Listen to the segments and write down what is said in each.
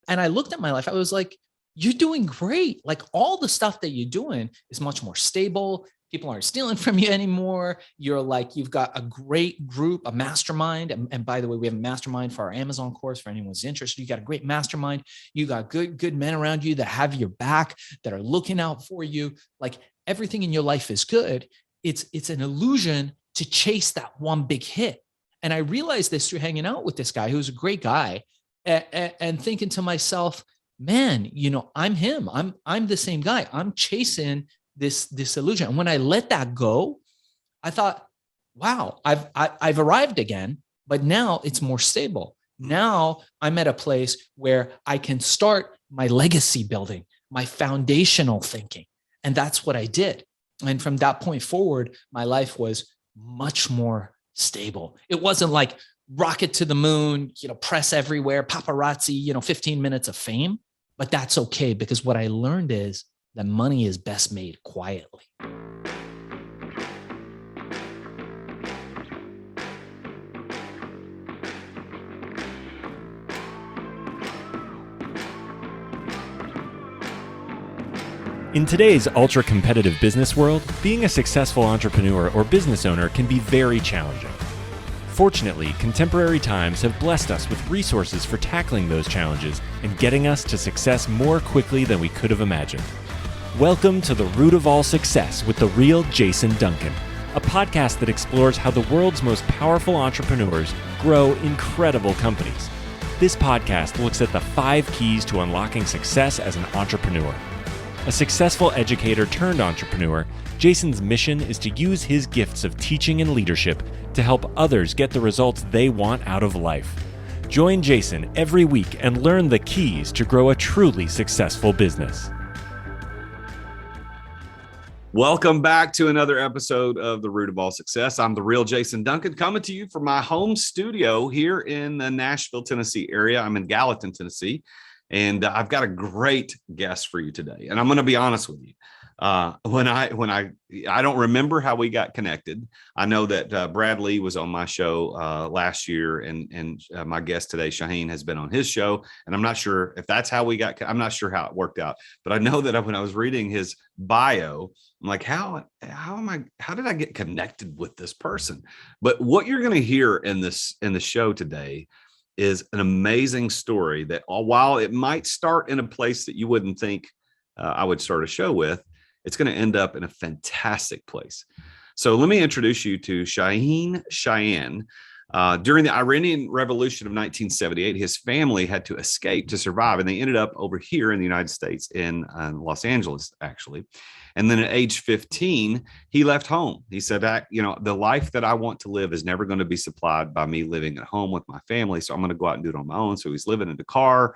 And I looked at my life. I was like, you're doing great. Like all the stuff that you're doing is much more stable. People aren't stealing from you anymore. You're like, you've got a great group, a mastermind. And by the way, we have a mastermind for our Amazon course for anyone who's interested. You got a great mastermind. You got good men around you that have your back, that are looking out for you. Like everything in your life is good. It's an illusion to chase that one big hit. And I realized this through hanging out with this guy who's a great guy and thinking to myself, man, I'm him. I'm the same guy. I'm chasing this illusion. And when I let that go, I thought, wow, I've arrived again, but now it's more stable. Now I'm at a place where I can start my legacy building, my foundational thinking. And that's what I did. And from that point forward, my life was much more stable. It wasn't like rocket to the moon, press everywhere, paparazzi, 15 minutes of fame. But that's okay, because what I learned is that money is best made quietly. In today's ultra-competitive business world, being a successful entrepreneur or business owner can be very challenging. Fortunately, contemporary times have blessed us with resources for tackling those challenges and getting us to success more quickly than we could have imagined. Welcome to The Root of All Success with the real Jason Duncan, a podcast that explores how the world's most powerful entrepreneurs grow incredible companies. This podcast looks at the 5 keys to unlocking success as an entrepreneur. A successful educator turned entrepreneur, Jason's mission is to use his gifts of teaching and leadership to help others get the results they want out of life. Join Jason every week and learn the keys to grow a truly successful business. Welcome back to another episode of The Root of All Success. I'm the real Jason Duncan, coming to you from my home studio here in the Nashville, Tennessee area. I'm in Gallatin, Tennessee, and I've got a great guest for you today. And I'm going to be honest with you. When I don't remember how we got connected. I know that Brad Lee was on my show last year, and my guest today, Shaahin, has been on his show. And I'm not sure if that's how we got. I'm not sure how it worked out, but I know that when I was reading his bio, I'm like, how did I get connected with this person? But what you're going to hear in the show today is an amazing story that, while it might start in a place that you wouldn't think I would start a show with, it's going to end up in a fantastic place. So let me introduce you to Shaahin. During the Iranian Revolution of 1978, his family had to escape to survive, and they ended up over here in the United States in Los Angeles, actually. And then at age 15, he left home. He said, the life that I want to live is never going to be supplied by me living at home with my family, so I'm going to go out and do it on my own. So he's living in the car.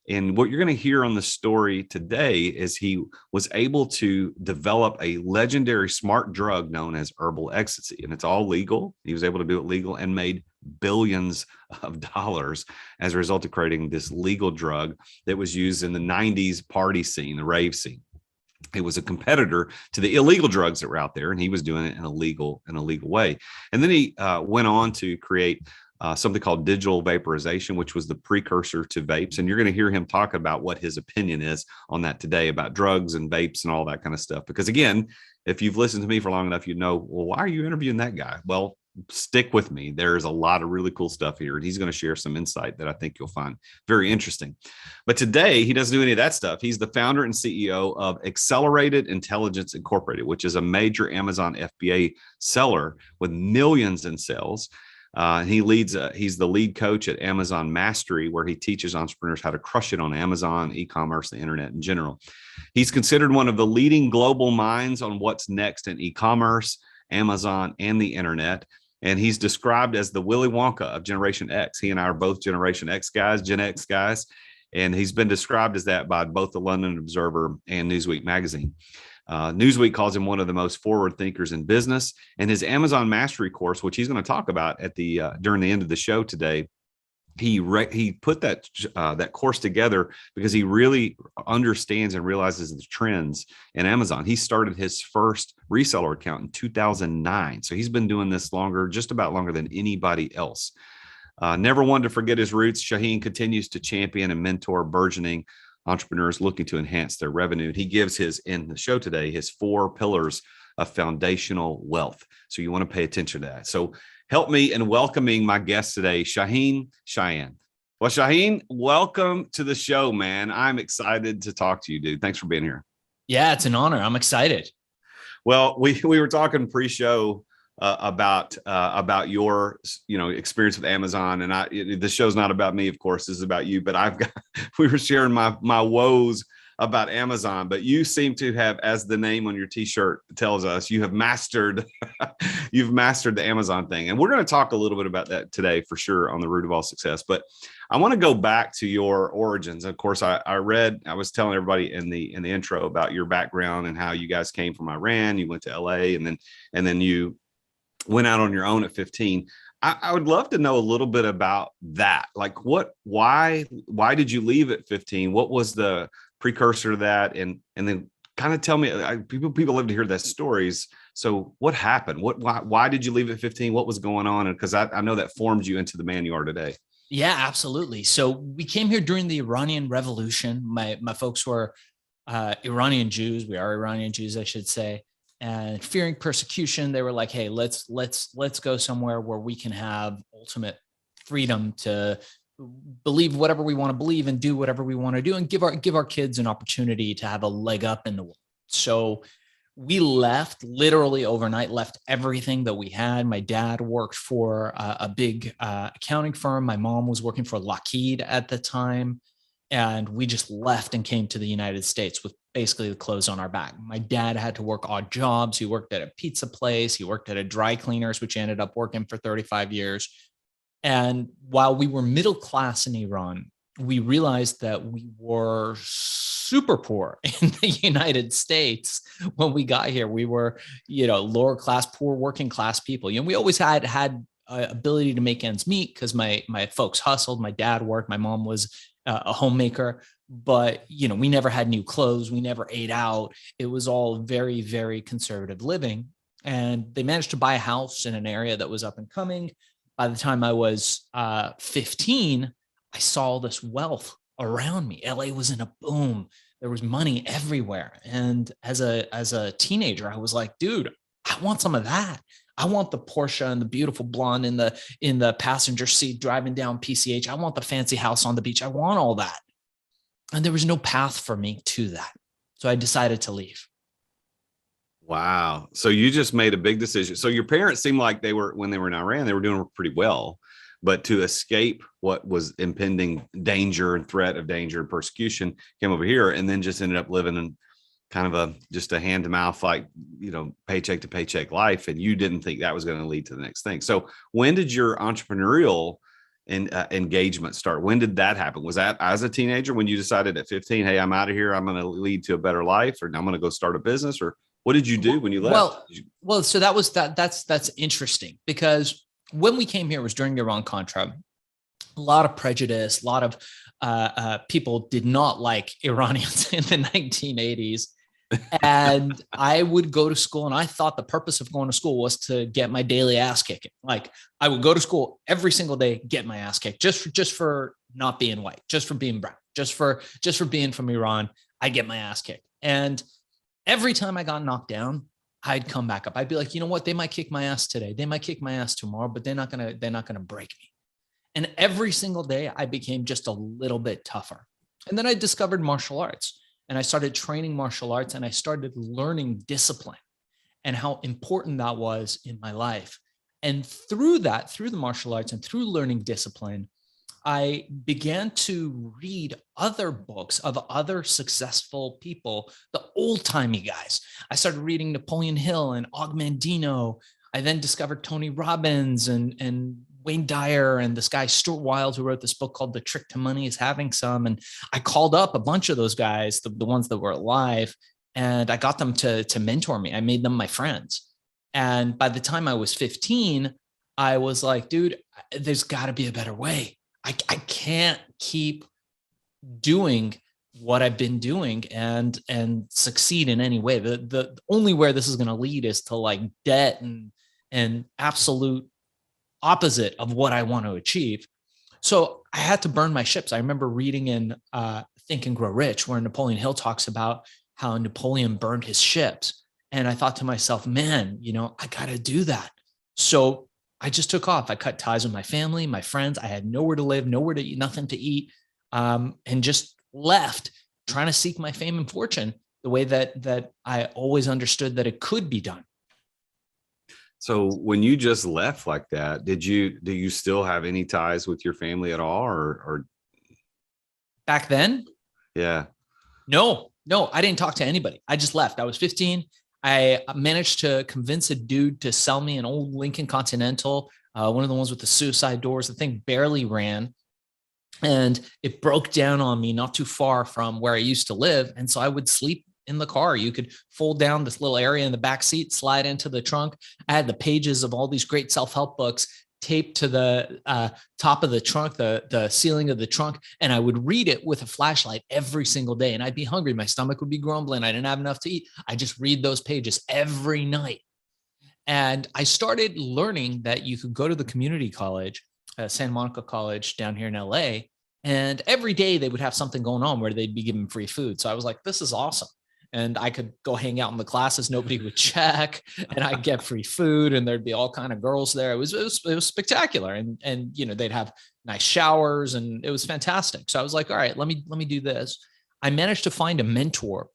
And what you're going to hear on the story today is he was able to develop a legendary smart drug known as herbal ecstasy. And it's all legal. He was able to do it legal and made billions of dollars as a result of creating this legal drug that was used in the 90s party scene, the rave scene. It was a competitor to the illegal drugs that were out there, and he was doing it in a legal way. And then he went on to create something called digital vaporization, which was the precursor to vapes. And you're going to hear him talk about what his opinion is on that today about drugs and vapes and all that kind of stuff. Because again, if you've listened to me for long enough, you know, well, why are you interviewing that guy? Well, stick with me. There's a lot of really cool stuff here, and he's going to share some insight that I think you'll find very interesting. But today, he doesn't do any of that stuff. He's the founder and CEO of Accelerated Intelligence Incorporated, which is a major Amazon FBA seller with millions in sales. He's the lead coach at Amazon Mastery, where he teaches entrepreneurs how to crush it on Amazon, e-commerce, the internet in general. He's considered one of the leading global minds on what's next in e-commerce, Amazon, and the internet. And he's described as the Willy Wonka of Generation X. He and I are both Generation X guys, Gen X guys. And he's been described as that by both the London Observer and Newsweek magazine. Newsweek calls him one of the most forward thinkers in business, and his Amazon Mastery course, which he's going to talk about at during the end of the show today, he put that course together because he really understands and realizes the trends in Amazon. He started his first reseller account in 2009, so he's been doing this just about longer than anybody else. Never one to forget his roots, Shaahin continues to champion and mentor burgeoning entrepreneurs looking to enhance their revenue. He gives in the show today, his 4 pillars of foundational wealth. So you want to pay attention to that. So help me in welcoming my guest today, Shaahin. Well, Shaahin, welcome to the show, man. I'm excited to talk to you, dude. Thanks for being here. Yeah, it's an honor. I'm excited. Well, we were talking pre-show about your experience with Amazon, and the show's not about me, of course. This is about you. But we were sharing my woes about Amazon, but you seem to have, as the name on your T-shirt tells us, you have mastered you've mastered the Amazon thing, and we're going to talk a little bit about that today for sure on the Root of All Success. But I want to go back to your origins. Of course, I was telling everybody in the intro about your background and how you guys came from Iran. You went to LA, and then you went out on your own at 15. I would love to know a little bit about that. Like, why did you leave at 15? What was the precursor to that? And then kind of tell me, people love to hear those stories. So what happened? Why did you leave at 15? What was going on? And because I know that formed you into the man you are today. Yeah, absolutely. So we came here during the Iranian Revolution. My folks were Iranian Jews. We are Iranian Jews, I should say. And fearing persecution, they were like, "Hey, let's go somewhere where we can have ultimate freedom to believe whatever we want to believe and do whatever we want to do, and give our kids an opportunity to have a leg up in the world." So we left literally overnight, left everything that we had. My dad worked for a big accounting firm. My mom was working for Lockheed at the time. And we just left and came to the United States with basically the clothes on our back. My dad had to work odd jobs. He worked at a pizza place. He worked at a dry cleaners, which he ended up working for 35 years. And while we were middle class in Iran, we realized that we were super poor in the United States when we got here. We were, lower class, poor working class people. We always had ability to make ends meet because my folks hustled. My dad worked. My mom was a homemaker, but we never had new clothes. We never ate out. It was all very, very conservative living. And they managed to buy a house in an area that was up and coming. By the time I was 15, I saw all this wealth around me. LA was in a boom. There was money everywhere. And as a teenager, I was like, dude, I want some of that. I want the Porsche and the beautiful blonde in the passenger seat driving down PCH. I want the fancy house on the beach. I want all that. And there was no path for me to that. So I decided to leave. Wow. So you just made a big decision. So your parents seemed like when they were in Iran, they were doing pretty well, but to escape what was impending danger and threat of danger and persecution, came over here and then just ended up living in kind of just a hand to mouth, like, paycheck to paycheck life. And you didn't think that was going to lead to the next thing. So when did your entrepreneurial engagement start? When did that happen? Was that as a teenager when you decided at 15, hey, I'm out of here, I'm going to lead to a better life, or I'm going to go start a business? Or what did you do when you left? Well, so that's interesting, because when we came here, it was during Iran-Contra. A lot of prejudice, a lot of people did not like Iranians in the 1980s. And I would go to school, and I thought the purpose of going to school was to get my daily ass kicking. Like, I would go to school every single day, get my ass kicked, just for not being white, just for being brown, just for being from Iran. I get my ass kicked. And every time I got knocked down, I'd come back up. I'd be like, you know what? They might kick my ass today. They might kick my ass tomorrow, but they're not gonna break me. And every single day I became just a little bit tougher. And then I discovered martial arts, and I started training martial arts, and I started learning discipline and how important that was in my life. And through the martial arts and through learning discipline, I began to read other books of other successful people, the old-timey guys. I started reading Napoleon Hill and Og Mandino. I then discovered Tony Robbins and Wayne Dyer and this guy, Stuart Wilde, who wrote this book called The Trick to Money is Having Some. And I called up a bunch of those guys, the ones that were alive, and I got them to mentor me. I made them my friends. And by the time I was 15, I was like, dude, there's got to be a better way. I can't keep doing what I've been doing and succeed in any way. The only where this is going to lead is to like debt and absolute opposite of what I want to achieve. So I had to burn my ships. I remember reading in Think and Grow Rich, where Napoleon Hill talks about how Napoleon burned his ships. And I thought to myself, man, I got to do that. So I just took off. I cut ties with my family, my friends. I had nowhere to live, nowhere to eat, nothing to eat, and just left trying to seek my fame and fortune the way that I always understood that it could be done. So when you just left like that, do you still have any ties with your family at all, or back then? Yeah. No, I didn't talk to anybody. I just left. I was 15. I managed to convince a dude to sell me an old Lincoln Continental, one of the ones with the suicide doors. The thing barely ran, and it broke down on me not too far from where I used to live. And so I would sleep in the car. You could fold down this little area in the back seat, slide into the trunk. I had the pages of all these great self-help books taped to the top of the trunk, the ceiling of the trunk. And I would read it with a flashlight every single day. And I'd be hungry. My stomach would be grumbling. I didn't have enough to eat. I just read those pages every night. And I started learning that you could go to the community college, Santa Monica College down here in LA. And every day they would have something going on where they'd be giving free food. So I was like, this is awesome. And I could go hang out in the classes. Nobody would check, and I'd get free food, and there'd be all kind of girls there. It was spectacular. And they'd have nice showers, and it was fantastic. So I was like, all right, let me do this. I managed to find a mentor,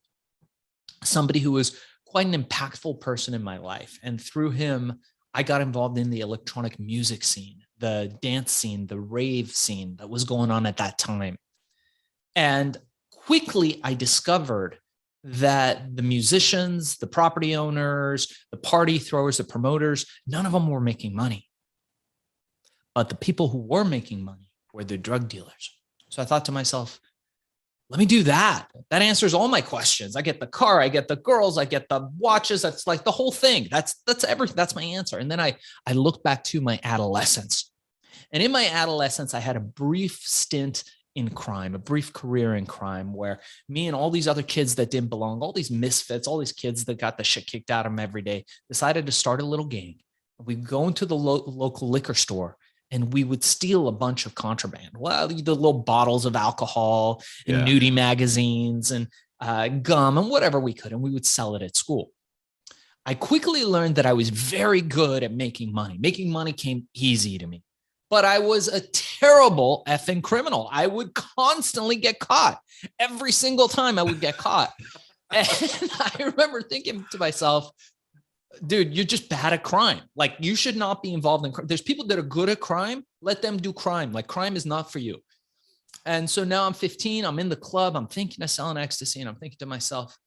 somebody who was quite an impactful person in my life. And through him, I got involved in the electronic music scene, the dance scene, the rave scene that was going on at that time. And quickly I discovered that the musicians, the property owners, the party throwers, the promoters, none of them were making money. But the people who were making money were the drug dealers. So I thought to myself, let me do that. That answers all my questions. I get the car, I get the girls, I get the watches. That's like the whole thing. That's everything. That's my answer. And then I looked back to my adolescence. And in my adolescence, I had a brief stint in crime, a brief career in crime, where me and all these other kids that didn't belong, all these misfits, all these kids that got the shit kicked out of them every day, decided to start a little gang. We'd go into the local liquor store and we would steal a bunch of contraband. Well, the little bottles of alcohol and nudie magazines and gum and whatever we could, and we would sell it at school. I quickly learned that I was very good at making money. Making money came easy to me. But I was a terrible effing criminal. I would constantly get caught. Every single time I would get caught. And I remember thinking to myself, dude, you're just bad at crime. Like, you should not be involved in crime. There's people that are good at crime. Let them do crime. Like, crime is not for you. And so now I'm 15. I'm in the club. I'm thinking of selling ecstasy. And I'm thinking to myself,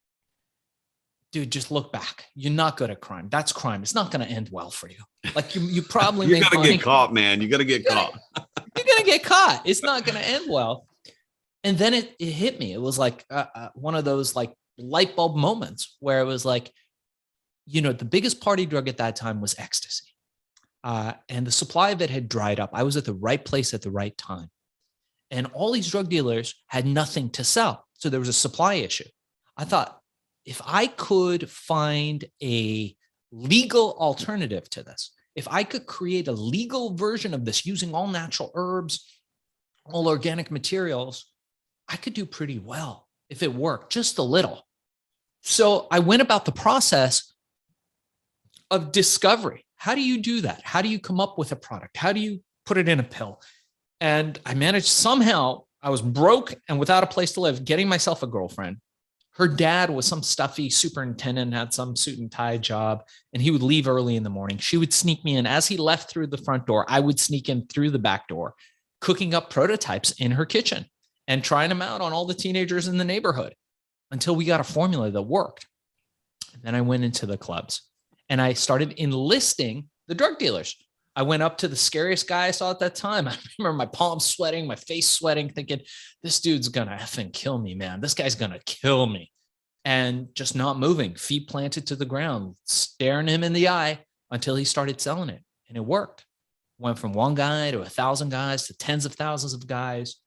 dude, just look back. You're not good at crime. That's crime. It's not going to end well for you. Like, you probably you're going to get caught, man. You got to get caught. You're going to get caught. It's not going to end well. And then it hit me. It was like one of those like light bulb moments where it was like, the biggest party drug at that time was ecstasy. And the supply of it had dried up. I was at the right place at the right time. And all these drug dealers had nothing to sell. So there was a supply issue. I thought, if I could find a legal alternative to this, if I could create a legal version of this using all natural herbs, all organic materials, I could do pretty well if it worked just a little. So I went about the process of discovery. How do you do that? How do you come up with a product? How do you put it in a pill? And I managed somehow. I was broke and without a place to live, getting myself a girlfriend. Her dad was some stuffy superintendent, had some suit and tie job, and he would leave early in the morning. She would sneak me in. As he left through the front door, I would sneak in through the back door, cooking up prototypes in her kitchen and trying them out on all the teenagers in the neighborhood until we got a formula that worked. And then I went into the clubs and I started enlisting the drug dealers. I went up to the scariest guy I saw at that time. I remember my palms sweating, my face sweating, thinking, this dude's going to effing kill me, man. This guy's going to kill me. And just not moving, feet planted to the ground, staring him in the eye until he started selling it. And it worked. Went from one guy to 1,000 guys to tens of thousands of guys.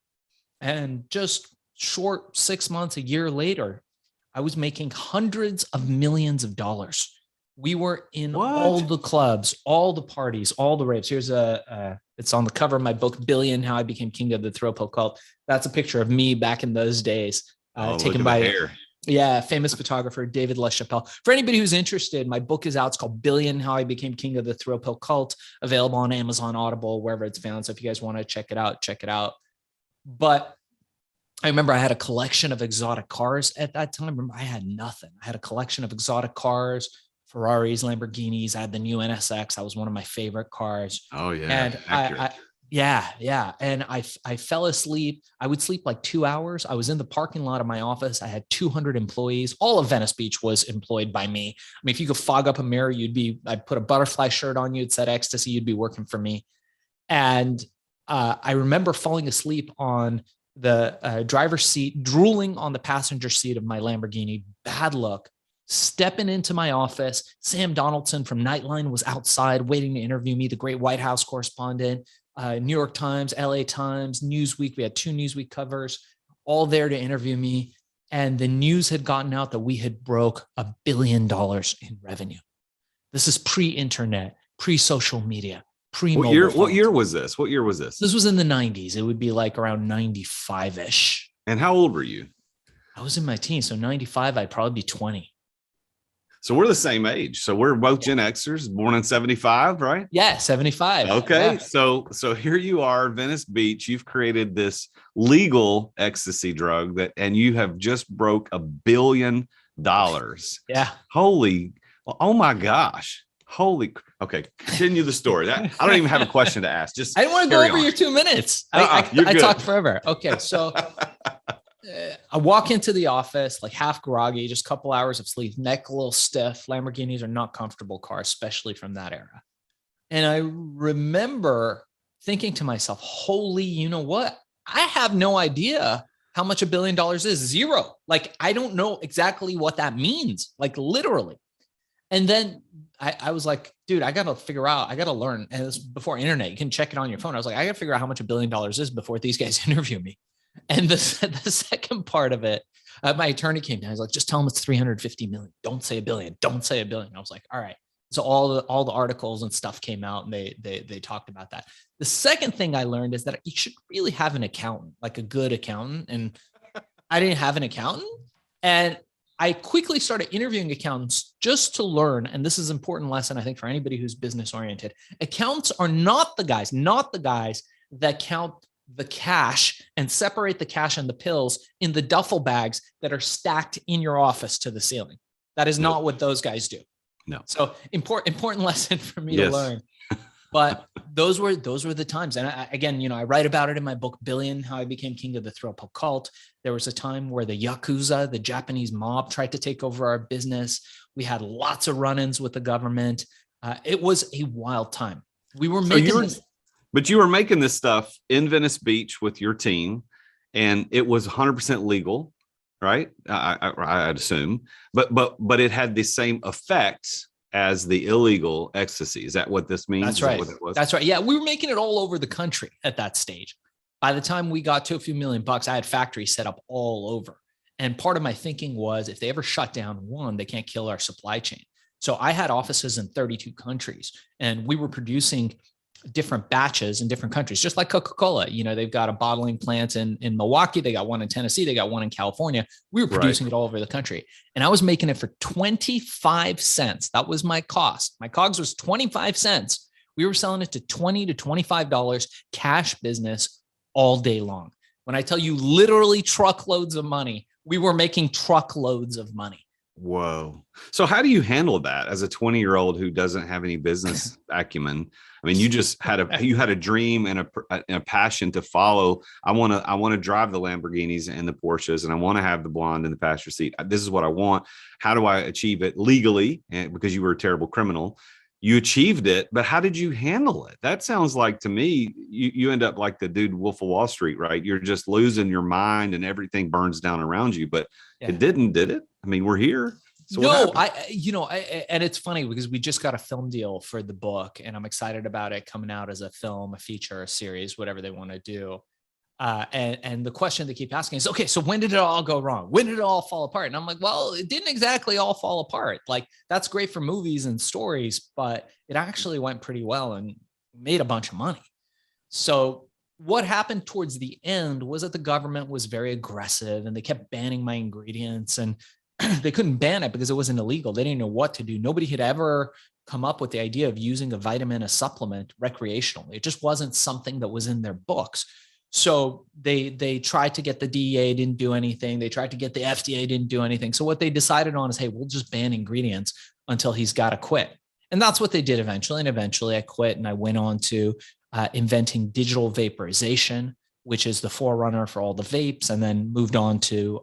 And just short 6 months, a year later, I was making hundreds of millions of dollars We were in all What? the clubs, all the parties, all the raves. Here's it's on the cover of my book, Billion, How I Became King of the Throw Pill Cult. That's a picture of me back in those days, Oh, look taken at the by, hair. yeah, famous photographer, David LaChapelle. For anybody who's interested, my book is out. It's called Billion, How I Became King of the Throw Pill Cult, available on Amazon, Audible, wherever it's found. So if you guys want to check it out, check it out. But I remember I had a collection of exotic cars at that time. Remember, I had nothing. I had a collection of exotic cars, Ferraris, Lamborghinis. I had the new NSX. That was one of my favorite cars. Oh yeah, And accurate. yeah. And I fell asleep. I would sleep like 2 hours. I was in the parking lot of my office. I had 200 employees. All of Venice Beach was employed by me. I mean, if you could fog up a mirror, I'd put a butterfly shirt on you. It said ecstasy. You'd be working for me. And I remember falling asleep on the driver's seat, drooling on the passenger seat of my Lamborghini. Bad luck. Stepping into my office, Sam Donaldson from Nightline was outside waiting to interview me, the great White House correspondent, New York Times, LA Times, Newsweek. We had 2 Newsweek covers, all there to interview me. And the news had gotten out that we had broke $1 billion in revenue. This is pre-internet, pre-social media. What year was this? What year was this? This was in the 90s. It would be like around 95-ish. And how old were you? I was in my teens. So 95, I'd probably be 20. So we're the same age. So we're both Gen Xers, born in 75, right? Yeah, 75. Okay. Yeah. So here you are, Venice Beach. You've created this legal ecstasy drug and you have just broke $1 billion. Yeah. Oh my gosh. Okay. Continue the story. I don't even have a question to ask. Just I didn't want to go over your 2 minutes. I talked forever. Okay. So I walk into the office, like half groggy, just a couple hours of sleep, neck a little stiff. Lamborghinis are not comfortable cars, especially from that era. And I remember thinking to myself, holy, you know what? I have no idea how much $1 billion is. 0. Like, I don't know exactly what that means, like literally. And then I was like, dude, I got to figure out, I got to learn. And it was before internet, you can check it on your phone. I was like, I got to figure out how much $1 billion is before these guys interview me. And the second part of it, my attorney came down. He's like, just tell them it's 350 million. Don't say $1 billion. Don't say $1 billion. I was like, all right. So all the articles and stuff came out and they talked about that. The second thing I learned is that you should really have an accountant, like a good accountant. And I didn't have an accountant. And I quickly started interviewing accountants just to learn. And this is an important lesson, I think, for anybody who's business oriented. Accountants are not the guys that count the cash and separate the cash and the pills in the duffel bags that are stacked in your office to the ceiling. That is not what those guys do. No. So important lesson for me to learn. But those were the times. And I write about it in my book, Billion, How I Became King of the Throw Pill Cult. There was a time where the Yakuza, the Japanese mob, tried to take over our business. We had lots of run-ins with the government. It was a wild time. We were making But you were making this stuff in Venice Beach with your team, and it was 100% legal, right? I'd assume, but it had the same effects as the illegal ecstasy. Is that what this means? That's right. That's right. Yeah, we were making it all over the country at that stage. By the time we got to a few $1 million, I had factories set up all over. And part of my thinking was, if they ever shut down one, they can't kill our supply chain. So I had offices in 32 countries, and we were producing different batches in different countries, just like Coca-Cola. You know, they've got a bottling plant in Milwaukee. They got one in Tennessee. They got one in California. We were producing it all over the country. And I was making it for 25 cents. That was my cost. My COGS was 25 cents. We were selling it to $20 to $25 cash business all day long. When I tell you literally truckloads of money, we were making truckloads of money. Whoa. So how do you handle that as a 20-year-old who doesn't have any business acumen? I mean, you just had a dream and a passion to follow. I want to drive the Lamborghinis and the Porsches, and I want to have the blonde in the passenger seat. This is what I want. How do I achieve it legally? And because you were a terrible criminal, you achieved it, but how did you handle it? That sounds like, to me, you end up like the dude Wolf of Wall Street, right? You're just losing your mind and everything burns down around you, but it didn't, did it? I mean, we're here. So no, and it's funny because we just got a film deal for the book, and I'm excited about it coming out as a film, a feature, a series, whatever they want to do. And the question they keep asking is, okay, so when did it all go wrong? When did it all fall apart? And I'm like, well, it didn't exactly all fall apart. Like, that's great for movies and stories, but it actually went pretty well and made a bunch of money. So what happened towards the end was that the government was very aggressive and they kept banning my ingredients, and they couldn't ban it because it wasn't illegal. They didn't know what to do. Nobody had ever come up with the idea of using a vitamin, a supplement recreationally. It just wasn't something that was in their books. So they tried to get the DEA, didn't do anything. They tried to get the FDA, didn't do anything. So what they decided on is, hey, we'll just ban ingredients until he's got to quit. And that's what they did eventually. And eventually I quit and I went on to inventing digital vaporization, which is the forerunner for all the vapes, and then moved on to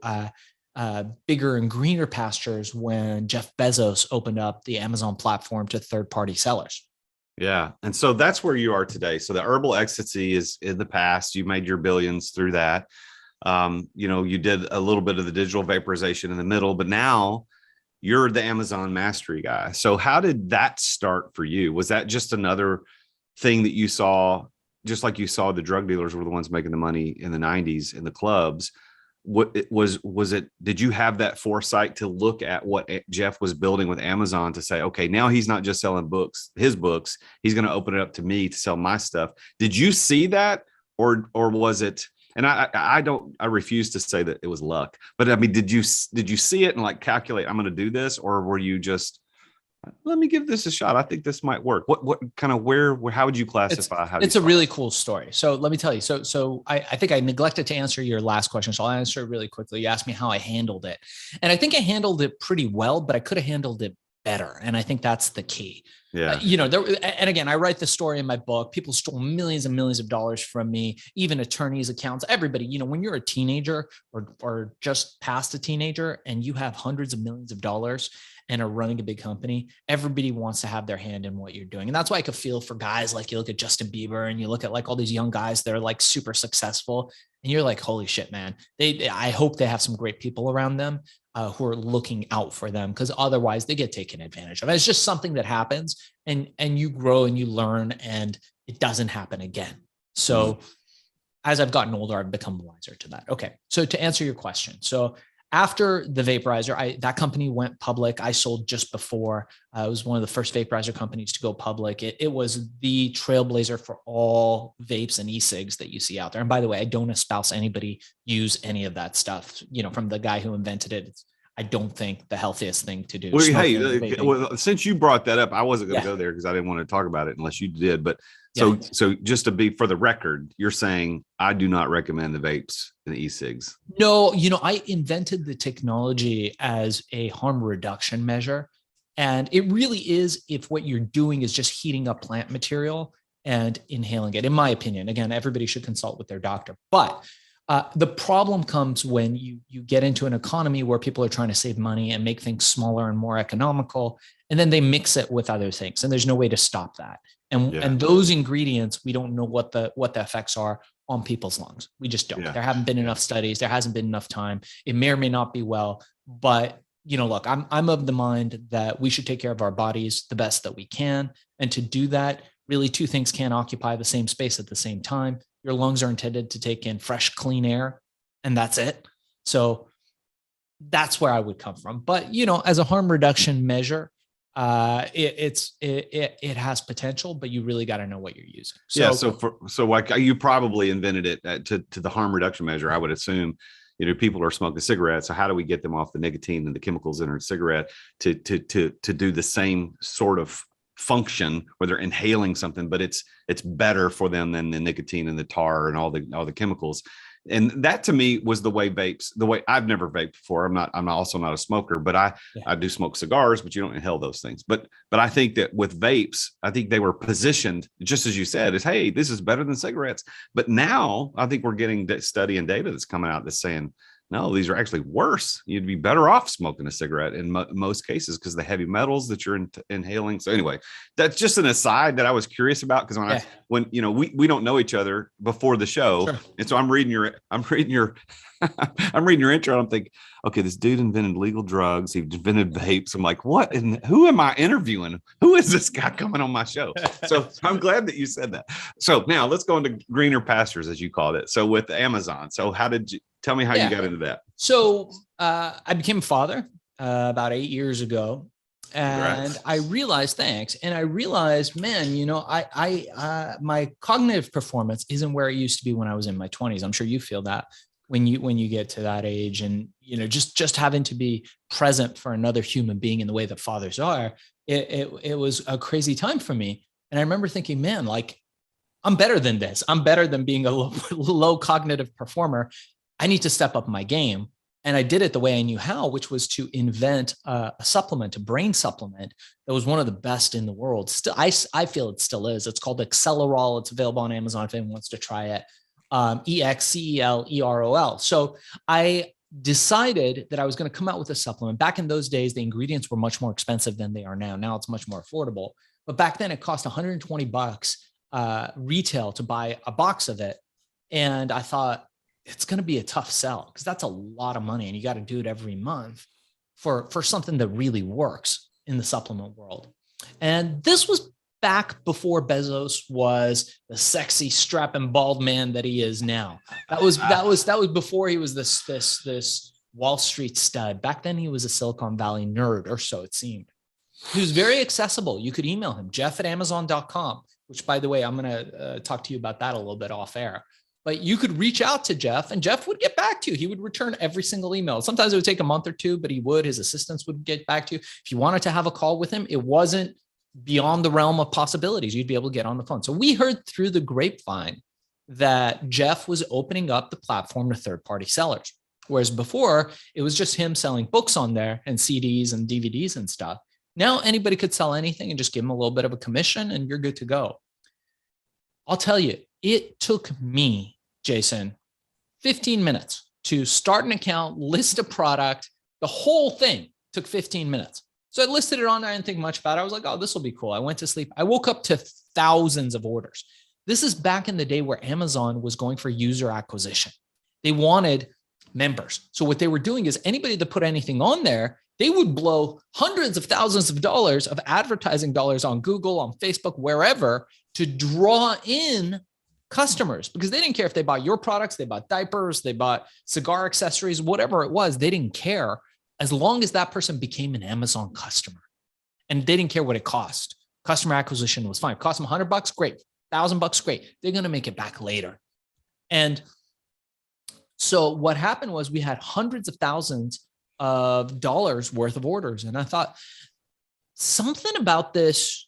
bigger and greener pastures when Jeff Bezos opened up the Amazon platform to third-party sellers. Yeah. And so that's where you are today. So the herbal ecstasy is in the past. You made your billions through that. You did a little bit of the digital vaporization in the middle, but now you're the Amazon mastery guy. So how did that start for you? Was that just another thing that you saw, just like you saw the drug dealers were the ones making the money in the 90s in the clubs? Did you have that foresight to look at what Jeff was building with Amazon to say, okay, now he's not just selling his books, he's going to open it up to me to sell my stuff? Did you see that, or was it? And I refuse to say that it was luck, but I mean, did you see it and like calculate, I'm going to do this, or were you just, let me give this a shot, I think this might work? What kind of, how would you classify? It's a really cool story. So let me tell you. So I think I neglected to answer your last question. So I'll answer it really quickly. You asked me how I handled it. And I think I handled it pretty well, but I could have handled it better. And I think that's the key. Yeah. And again, I write the story in my book. People stole millions and millions of dollars from me, even attorneys' accounts, everybody. When you're a teenager or just past a teenager and you have hundreds of millions of dollars and are running a big company, everybody wants to have their hand in what you're doing. And that's why I could feel for guys like, you look at Justin Bieber and you look at like all these young guys that are like super successful, and you're like, holy shit, man. I hope they have some great people around them who are looking out for them, because otherwise they get taken advantage of. It's just something that happens, and you grow and you learn, and it doesn't happen again. So as I've gotten older, I've become wiser to that. Okay. So to answer your question, so after the vaporizer, that company went public. I sold just before. It was one of the first vaporizer companies to go public. It was the trailblazer for all vapes and e-cigs that you see out there. And by the way, I don't espouse anybody use any of that stuff. From the guy who invented it, I don't think the healthiest thing to do. Well, hey, since you brought that up, I wasn't going to go there because I didn't want to talk about it unless you did. But so just to be for the record, you're saying I do not recommend the vapes and the e-cigs. No, I invented the technology as a harm reduction measure. And it really is if what you're doing is just heating up plant material and inhaling it, in my opinion. Again, everybody should consult with their doctor. But the problem comes when you get into an economy where people are trying to save money and make things smaller and more economical, and then they mix it with other things, and there's no way to stop that. And those ingredients, we don't know what the effects are on people's lungs. We just don't. There haven't been enough studies. There hasn't been enough time. It may or may not be well, but look, I'm of the mind that we should take care of our bodies the best that we can, and to do that, really two things can't occupy the same space at the same time. Your lungs are intended to take in fresh, clean air, and that's it. So that's where I would come from. But, as a harm reduction measure, it has potential, but you really got to know what you're using. So like you probably invented it to the harm reduction measure, I would assume. People are smoking cigarettes. So how do we get them off the nicotine and the chemicals in a cigarette to do the same sort of function where they're inhaling something, but it's better for them than the nicotine and the tar and all the chemicals. And that to me was the way I've never vaped before. I'm also not a smoker, but I do smoke cigars, but you don't inhale those things. But I think that with vapes, I think they were positioned just as you said, is, hey, this is better than cigarettes. But now I think we're getting study and data that's coming out that's saying, no, these are actually worse. You'd be better off smoking a cigarette in most cases because the heavy metals that you're inhaling. So anyway, that's just an aside that I was curious about, because when we don't know each other before the show, sure. And so I'm reading your I'm reading your intro. And I'm thinking, okay, this dude invented legal drugs. He invented vapes. I'm like, what? And who am I interviewing? Who is this guy coming on my show? So I'm glad that you said that. So now let's go into greener pastures, as you called it. So with Amazon. So how did you tell me how you got into that? So I became a father about 8 years ago. And Congrats. I realized, man, my cognitive performance isn't where it used to be when I was in my 20s. I'm sure you feel that when you get to that age, and just having to be present for another human being in the way that fathers are, it was a crazy time for me. And I remember thinking, man, like, I'm better than this. I'm better than being a low cognitive performer. I need to step up my game. And I did it the way I knew how, which was to invent a supplement, a brain supplement that was one of the best in the world. Still, I feel it still is. It's called Accelerol. It's available on Amazon if anyone wants to try it. EXCELEROL. So I decided that I was going to come out with a supplement. Back in those days, the ingredients were much more expensive than they are now. Now it's much more affordable. But back then it cost $120 retail to buy a box of it. And I thought, it's going to be a tough sell because that's a lot of money, and you got to do it every month for something that really works in the supplement world. And this was back before Bezos was the sexy, strapping bald man that he is now. That was before he was this Wall Street stud. Back then he was a Silicon Valley nerd, or so it seemed. He was very accessible. You could email him, jeff@amazon.com, which, by the way, I'm going to talk to you about that a little bit off air. But you could reach out to Jeff, and Jeff would get back to you. He would return every single email. Sometimes it would take a month or two, but his assistants would get back to you. If you wanted to have a call with him, it wasn't beyond the realm of possibilities. You'd be able to get on the phone. So we heard through the grapevine that Jeff was opening up the platform to third-party sellers. Whereas before, it was just him selling books on there and CDs and DVDs and stuff. Now anybody could sell anything and just give him a little bit of a commission and you're good to go. I'll tell you, it took me, Jason, 15 minutes to start an account, list a product. The whole thing took 15 minutes. So I listed it on there. I didn't think much about it. I was like, oh, this will be cool. I went to sleep. I woke up to thousands of orders. This is back in the day where Amazon was going for user acquisition. They wanted members. So what they were doing is anybody that put anything on there, they would blow hundreds of thousands of dollars of advertising dollars on Google, on Facebook, wherever, to draw in customers, because they didn't care if they bought your products, they bought diapers, they bought cigar accessories, whatever it was, they didn't care as long as that person became an Amazon customer. And they didn't care what it cost. Customer acquisition was fine. It cost them $100, great. $1,000, great. They're going to make it back later. And so what happened was we had hundreds of thousands of dollars worth of orders. And I thought, something about this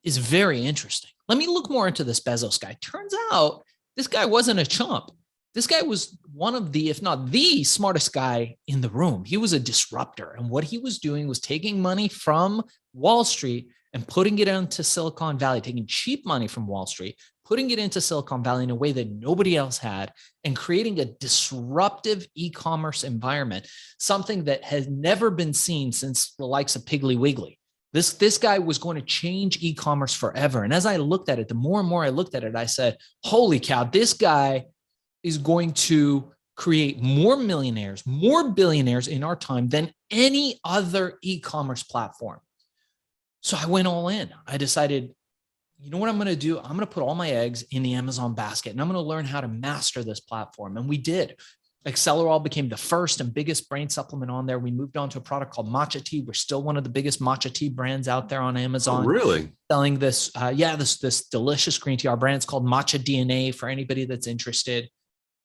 is very interesting. Let me look more into this Bezos guy. Turns out this guy wasn't a chump. This guy was one of the, if not the smartest guy in the room. He was a disruptor. And what he was doing was taking money from Wall Street and putting it into Silicon Valley, taking cheap money from Wall Street, putting it into Silicon Valley in a way that nobody else had, and creating a disruptive e-commerce environment, something that has never been seen since the likes of Piggly Wiggly. This guy was going to change e-commerce forever. And as I looked at it, the more and more I looked at it, I said, holy cow, this guy is going to create more millionaires, more billionaires in our time than any other e-commerce platform. So I went all in. I decided, you know what I'm going to do? I'm going to put all my eggs in the Amazon basket, and I'm going to learn how to master this platform. And we did. Accelerol became the first and biggest brain supplement on there. We moved on to a product called matcha tea. We're still one of the biggest matcha tea brands out there on Amazon. Oh, really? Selling this, this delicious green tea. Our brand's called Matcha DNA for anybody that's interested.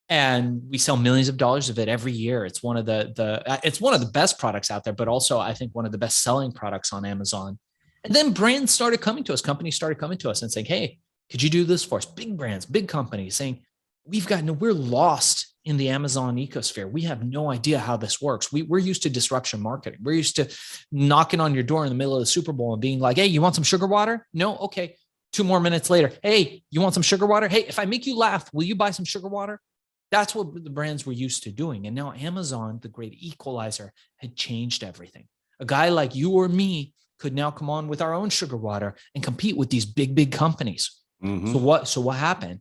And we sell millions of dollars of it every year. It's one of it's one of the best products out there, but also I think one of the best selling products on Amazon. And then brands started coming to us, companies started coming to us and saying, hey, could you do this for us? Big brands, big companies saying, we're lost in the Amazon ecosphere. We have no idea how this works. We're used to disruption marketing. We're used to knocking on your door in the middle of the Super Bowl and being like, hey, you want some sugar water? No? Okay. 2 more minutes later. Hey, you want some sugar water? Hey, if I make you laugh, will you buy some sugar water? That's what the brands were used to doing. And now Amazon, the great equalizer, had changed everything. A guy like you or me could now come on with our own sugar water and compete with these big companies. Mm-hmm. So what happened?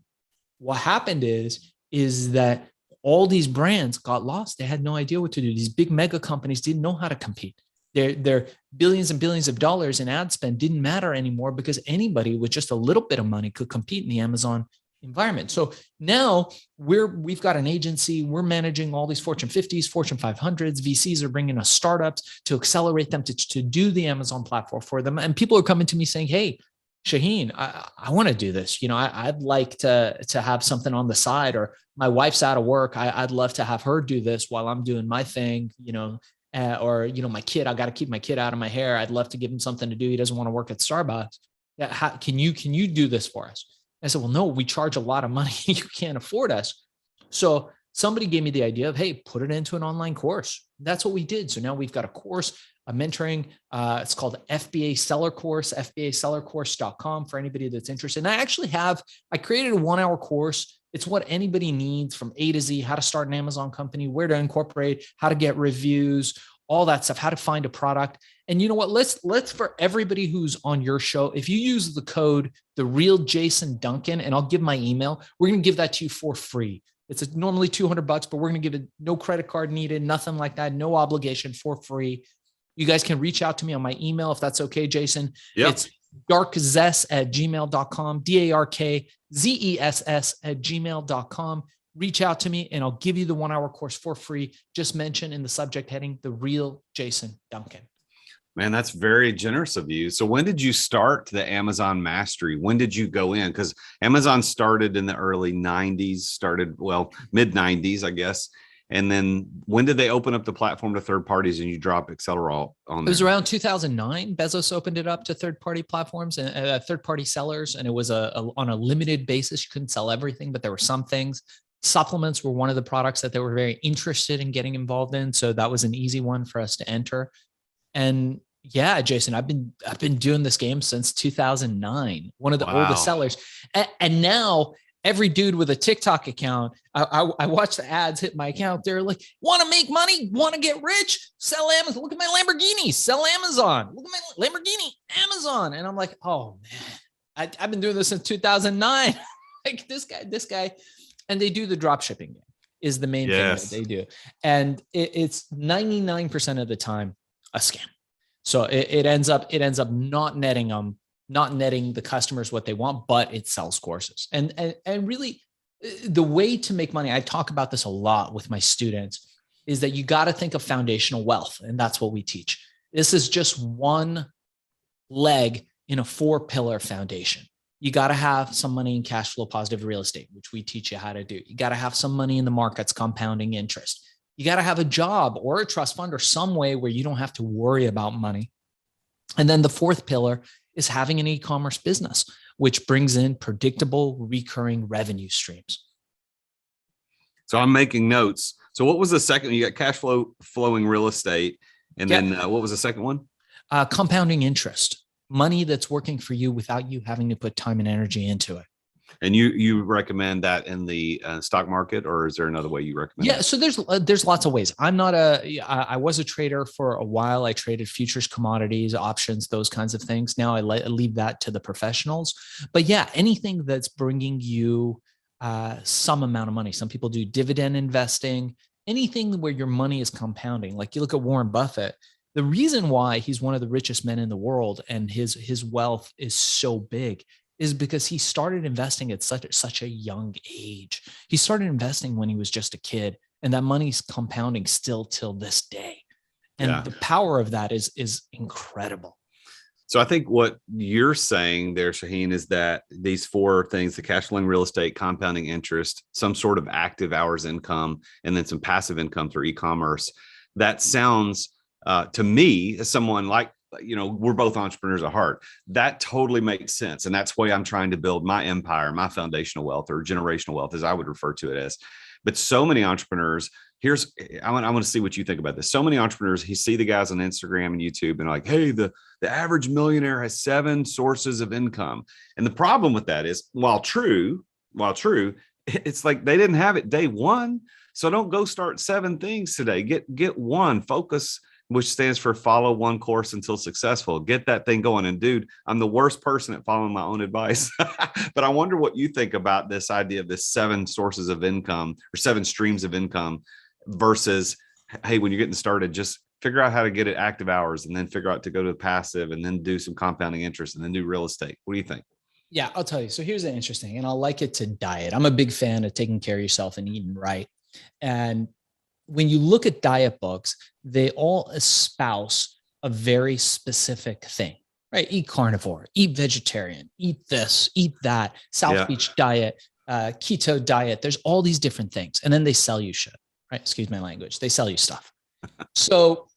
What happened is that all these brands got lost. They had no idea what to do. These big mega companies didn't know how to compete. Their billions and billions of dollars in ad spend didn't matter anymore because anybody with just a little bit of money could compete in the Amazon environment. So now we've got an agency. We're managing all these Fortune 50s, Fortune 500s. VCs are bringing us startups to accelerate them to do the Amazon platform for them. And people are coming to me saying, hey, Shaahin, I want to do this. I'd like to have something on the side, or my wife's out of work. I'd love to have her do this while I'm doing my thing, or my kid, I got to keep my kid out of my hair. I'd love to give him something to do. He doesn't want to work at Starbucks. Can you do this for us? I said, well, no, we charge a lot of money. You can't afford us. So somebody gave me the idea of, hey, put it into an online course. That's what we did. So now we've got a course, a mentoring. It's called FBA Seller Course, FBAsellercourse.com for anybody that's interested. And I created a 1-hour course. It's what anybody needs from A to Z: how to start an Amazon company, where to incorporate, how to get reviews, all that stuff, how to find a product. And you know what? Let's for everybody who's on your show, if you use the code #TheRealJasonDuncan, and I'll give my email, we're going to give that to you for free. It's normally $200, but we're going to give it no credit card needed, nothing like that, no obligation, for free. You guys can reach out to me on my email if that's okay, Jason. Yep. It's darkzess@gmail.com, DARKZESS@gmail.com. Reach out to me and I'll give you the 1-hour course for free. Just mention in the subject heading, The Real Jason Duncan. Man, that's very generous of you. So when did you start the Amazon Mastery? When did you go in? Because Amazon started in the early 90s, mid 90s, I guess. And then when did they open up the platform to third parties and you drop Accelerall on there? It was around 2009. Bezos opened it up to third-party platforms and third-party sellers. And it was on a limited basis. You couldn't sell everything, but there were some things. Supplements were one of the products that they were very interested in getting involved in. So that was an easy one for us to enter. And yeah, Jason, I've been doing this game since 2009, one of the oldest sellers. And now every dude with a TikTok account, I watch the ads hit my account. They're like, want to make money? Want to get rich? Sell Amazon. Look at my Lamborghini. Sell Amazon. Look at my Lamborghini. Amazon. And I'm like, oh man, I've been doing this since 2009. Like this guy. And they do the drop shipping game is the main thing that they do. And it's 99% of the time a scam. So it ends up not netting the customers what they want, but it sells courses. And really the way to make money, I talk about this a lot with my students, is that you got to think of foundational wealth. And that's what we teach. This is just one leg in a 4-pillar foundation. You got to have some money in cash flow positive real estate, which we teach you how to do. You got to have some money in the markets, compounding interest. You got to have a job or a trust fund or some way where you don't have to worry about money. And then the 4th pillar is having an e-commerce business, which brings in predictable, recurring revenue streams. So I'm making notes. So what was the second? You got cash flowing real estate. And then what was the second one? Compounding interest. Money that's working for you without you having to put time and energy into it. And you recommend that in the stock market, or is there another way you recommend? Yeah, so there's lots of ways. I was a trader for a while. I traded futures, commodities, options, those kinds of things. Now I leave that to the professionals. But yeah, anything that's bringing you some amount of money. Some people do dividend investing. Anything where your money is compounding. Like you look at Warren Buffett. The reason why he's one of the richest men in the world and his wealth is so big is because he started investing at such a young age. He started investing when he was just a kid, and that money's compounding still till this day. And the power of that is incredible. So I think what you're saying there, Shaahin, is that these 4 things: the cash flowing real estate, compounding interest, some sort of active hours income, and then some passive income through e-commerce. That sounds to me, as someone like, we're both entrepreneurs at heart, that totally makes sense. And that's why I'm trying to build my empire, my foundational wealth, or generational wealth, as I would refer to it as. But so many entrepreneurs, I want to see what you think about this. So many entrepreneurs, you see the guys on Instagram and YouTube and like, hey, the average millionaire has 7 sources of income. And the problem with that is, while true, it's like they didn't have it day one. So don't go start 7 things today. Get one. Focus, which stands for follow one course until successful. Get that thing going. And dude, I'm the worst person at following my own advice. But I wonder what you think about this idea of this 7 sources of income or 7 streams of income versus, hey, when you're getting started, just figure out how to get it active hours and then figure out to go to the passive and then do some compounding interest and then do real estate. What do you think? Yeah, I'll tell you. So here's the interesting, and I'll like it to diet. I'm a big fan of taking care of yourself and eating right. And when you look at diet books, they all espouse a very specific thing, right? Eat carnivore, eat vegetarian, eat this, eat that, South Beach diet, keto diet. There's all these different things. And then they sell you shit, right? Excuse my language. They sell you stuff. So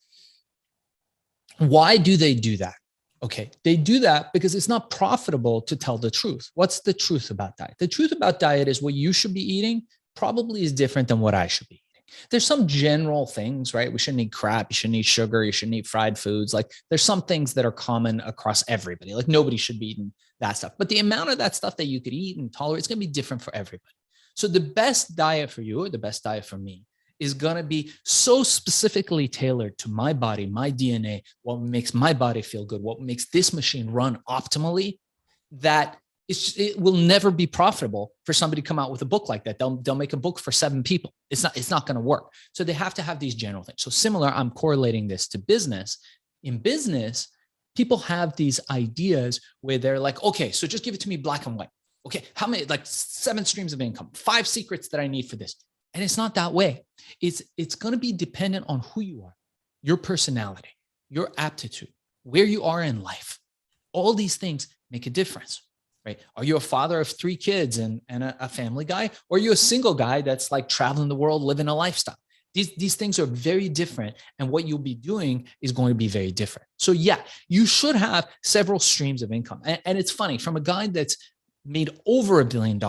why do they do that? Okay, they do that because it's not profitable to tell the truth. What's the truth about diet? The truth about diet is what you should be eating probably is different than what I should be eating. There's some general things, right? We shouldn't eat crap. You shouldn't eat sugar. You shouldn't eat fried foods. Like there's some things that are common across everybody. Like nobody should be eating that stuff. But the amount of that stuff that you could eat and tolerate is going to be different for everybody. So the best diet for you or the best diet for me is going to be so specifically tailored to my body, my DNA, what makes my body feel good, what makes this machine run optimally, that it will never be profitable for somebody to come out with a book like that. They'll make a book for 7 people. It's not going to work. So they have to have these general things. So similar, I'm correlating this to business. In business, people have these ideas where they're like, okay, so just give it to me black and white. Okay, how many, like 7 streams of income, 5 secrets that I need for this. And it's not that way. It's going to be dependent on who you are, your personality, your aptitude, where you are in life. All these things make a difference, right? Are you a father of 3 kids and a family guy? Or are you a single guy that's like traveling the world, living a lifestyle? These things are very different. And what you'll be doing is going to be very different. So yeah, you should have several streams of income. And it's funny, from a guy that's made over $1 billion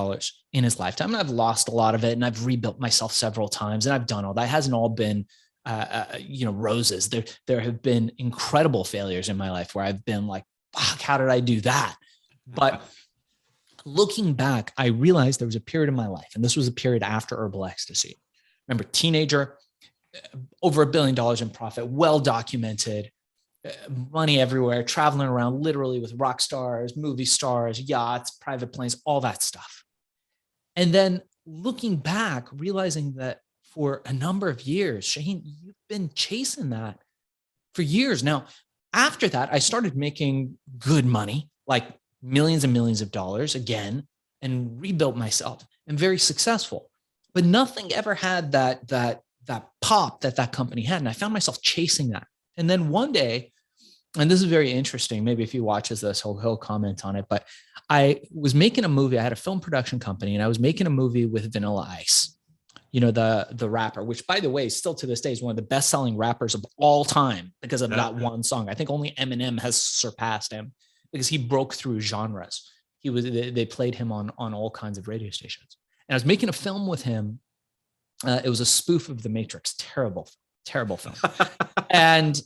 in his lifetime. And I've lost a lot of it and I've rebuilt myself several times and I've done all that. It hasn't all been, roses. There have been incredible failures in my life where I've been like, fuck, how did I do that? But looking back, I realized there was a period in my life, and this was a period after herbal ecstasy. Remember, teenager, over $1 billion in profit, well documented, money everywhere, traveling around literally with rock stars, movie stars, yachts, private planes, all that stuff. And then looking back, realizing that for a number of years, Shaahin, you've been chasing that for years. Now, after that, I started making good money, like millions and millions of dollars again, and rebuilt myself and very successful. But nothing ever had that pop that company had. And I found myself chasing that. And then one day, and this is very interesting, maybe if he watches this, he'll comment on it, but I was making a movie. I had a film production company and I was making a movie with Vanilla Ice, the rapper, which by the way, still to this day is one of the best selling rappers of all time because of that one song. I think only Eminem has surpassed him because he broke through genres. They played him on all kinds of radio stations. And I was making a film with him. It was a spoof of The Matrix. Terrible film. And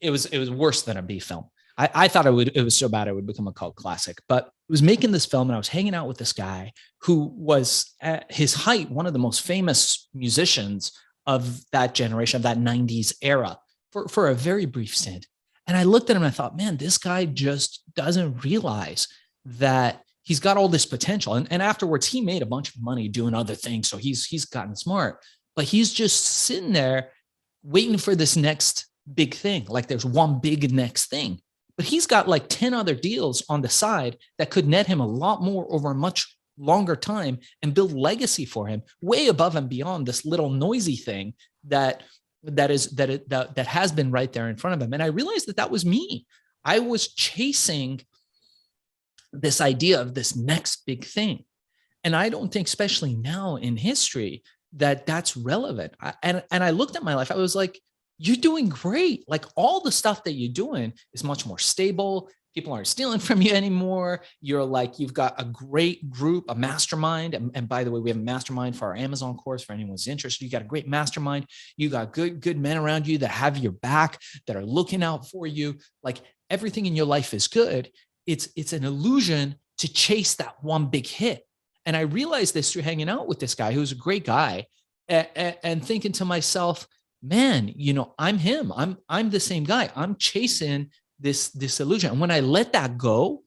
it was worse than a B film. I thought it was so bad it would become a cult classic. But I was making this film and I was hanging out with this guy who was at his height one of the most famous musicians of that generation, of that 90s era, for a very brief stint. And I looked at him and I thought, man, this guy just doesn't realize that he's got all this potential. And afterwards, he made a bunch of money doing other things. So he's gotten smart, but he's just sitting there waiting for this next big thing. Like there's one big next thing, but he's got like 10 other deals on the side that could net him a lot more over a much longer time and build legacy for him way above and beyond this little noisy thing that has been right there in front of him. And I realized that was me. I was chasing this idea of this next big thing. And I don't think, especially now in history, that's relevant. And I looked at my life, I was like, you're doing great. Like all the stuff that you're doing is much more stable. People aren't stealing from you anymore. You've got a great group, a mastermind. And by the way, we have a mastermind for our Amazon course for anyone who's interested. You got a great mastermind. You got good men around you that have your back, that are looking out for you. Like everything in your life is good. It's an illusion to chase that one big hit. And I realized this through hanging out with this guy who's a great guy, and thinking to myself, man, I'm him. I'm the same guy. I'm chasing this illusion. And when I let that go,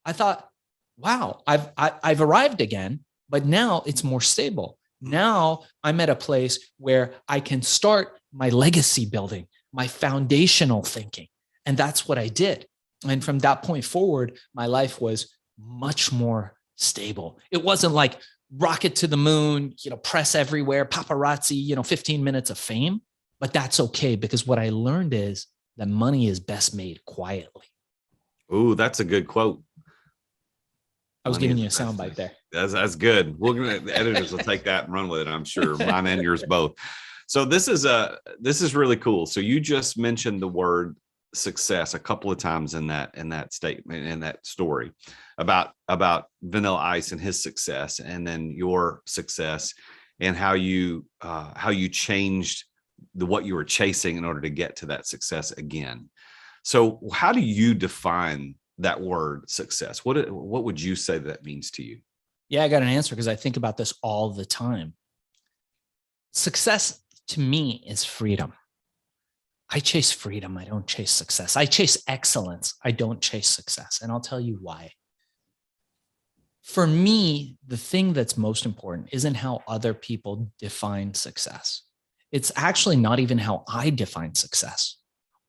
I thought, wow, I've arrived again, but now it's more stable. Now I'm at a place where I can start my legacy building, my foundational thinking. And that's what I did. And from that point forward, my life was much more stable. It wasn't like rocket to the moon, press everywhere, paparazzi, 15 minutes of fame. But that's okay, because what I learned is that money is best made quietly. Ooh, that's a good quote. I was giving you a soundbite there. That's good. The editors will take that and run with it, I'm sure. Mine and yours both. So this is really cool. So you just mentioned the word success a couple of times in that statement, in that story about Vanilla Ice and his success, and then your success, and how you changed what you were chasing in order to get to that success again. So how do you define that word success? What would you say that means to you? Yeah, I got an answer, because I think about this all the time. Success to me is freedom. I chase freedom. I don't chase success. I chase excellence. I don't chase success. And I'll tell you why. For me, the thing that's most important isn't how other people define success. It's actually not even how I define success.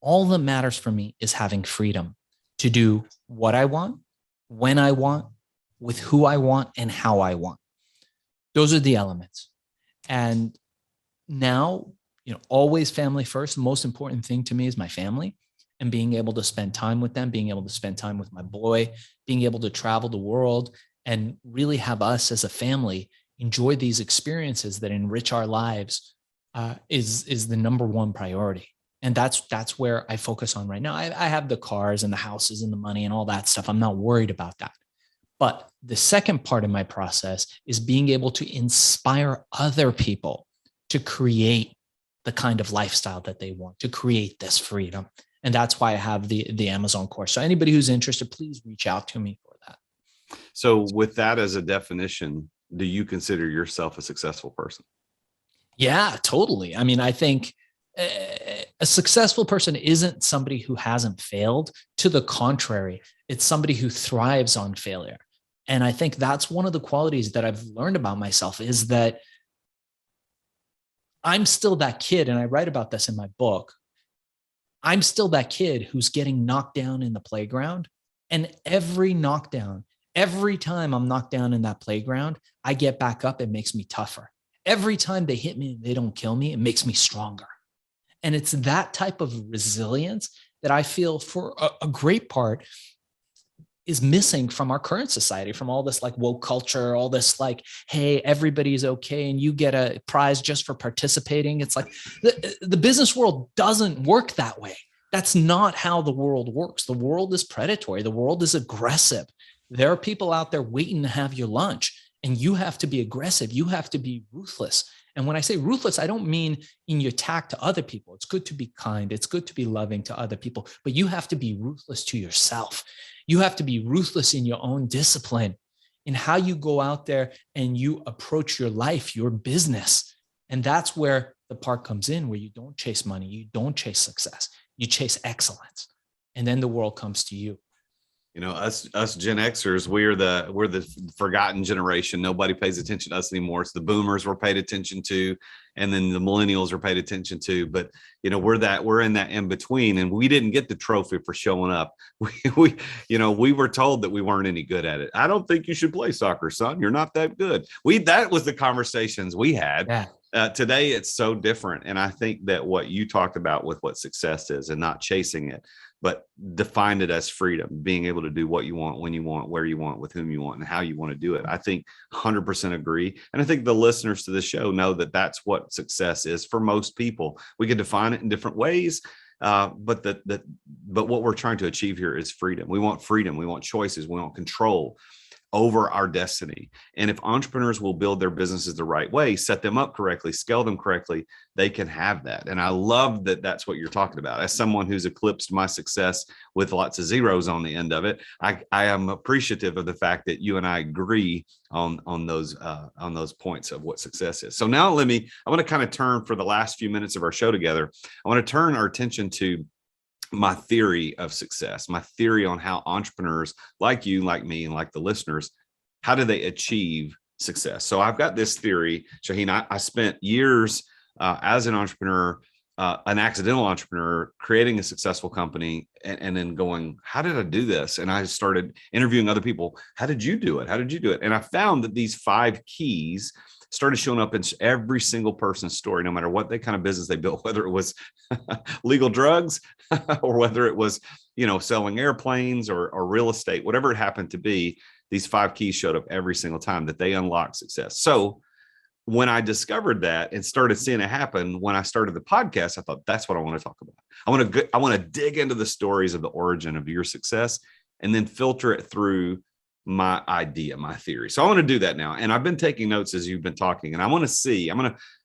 All that matters for me is having freedom to do what I want, when I want, with who I want, and how I want. Those are the elements. And now, always family first. The most important thing to me is my family, and being able to spend time with them, being able to spend time with my boy, being able to travel the world, and really have us as a family enjoy these experiences that enrich our lives is the number one priority. And that's where I focus on right now. I have the cars and the houses and the money and all that stuff. I'm not worried about that. But the second part of my process is being able to inspire other people to create the kind of lifestyle that they want, to create this freedom. And that's why I have the Amazon course. So anybody who's interested, please reach out to me for that. So with that as a definition, do you consider yourself a successful person? Yeah, totally. I mean, I think a successful person isn't somebody who hasn't failed. To the contrary, it's somebody who thrives on failure. And I think that's one of the qualities that I've learned about myself, is that I'm still that kid. And I write about this in my book. I'm still that kid who's getting knocked down in the playground. And every knockdown, every time I'm knocked down in that playground, I get back up. It makes me tougher. Every time they hit me, they don't kill me. It makes me stronger. And it's that type of resilience that I feel, for a great part, is missing from our current society, from all this like woke culture, all this like, hey, everybody's okay and you get a prize just for participating. It's like the business world doesn't work that way. That's not how the world works. The world is predatory. The world is aggressive. There are people out there waiting to have your lunch, and you have to be aggressive. You have to be ruthless. And when I say ruthless, I don't mean in your attack to other people. It's good to be kind. It's good to be loving to other people, but you have to be ruthless to yourself. You have to be ruthless in your own discipline, in how you go out there and you approach your life, your business. And that's where the part comes in, where you don't chase money. You don't chase success. You chase excellence. And then the world comes to you. Us Gen Xers, we're the forgotten generation. Nobody pays attention to us anymore. It's the boomers we're paid attention to, and then the millennials are paid attention to. But we're in that in between, and we didn't get the trophy for showing up. We were told that we weren't any good at it. I don't think you should play soccer, son. You're not that good. That was the conversations we had. Yeah. Today it's so different, and I think that what you talked about with what success is, and not chasing it, but define it as freedom, being able to do what you want, when you want, where you want, with whom you want, and how you want to do it. I think 100% agree. And I think the listeners to this show know that that's what success is for most people. We can define it in different ways, but what we're trying to achieve here is freedom. We want freedom. We want choices. We want control. over our destiny. And if entrepreneurs will build their businesses the right way, set them up correctly, scale them correctly, they can have that. And I love that that's what you're talking about. As someone who's eclipsed my success with lots of zeros on the end of it, I am appreciative of the fact that you and I agree on those points of what success is. So now I want to kind of turn, for the last few minutes of our show together, I want to turn our attention to my theory of success, my theory on how entrepreneurs like you, like me, and like the listeners, how do they achieve success? So I've got this theory, Shaahin. I spent years as an entrepreneur, an accidental entrepreneur, creating a successful company, and then going, how did I do this? And I started interviewing other people. How did you do it? How did you do it? And I found that these 5 keys started showing up in every single person's story, no matter what kind of business they built, whether it was legal drugs or whether it was, selling airplanes or real estate, whatever it happened to be. These 5 keys showed up every single time that they unlocked success. So when I discovered that and started seeing it happen, when I started the podcast, I thought, that's what I want to talk about. I want to dig into the stories of the origin of your success and then filter it through my idea, my theory. So I want to do that now. And I've been taking notes as you've been talking, and I want to see,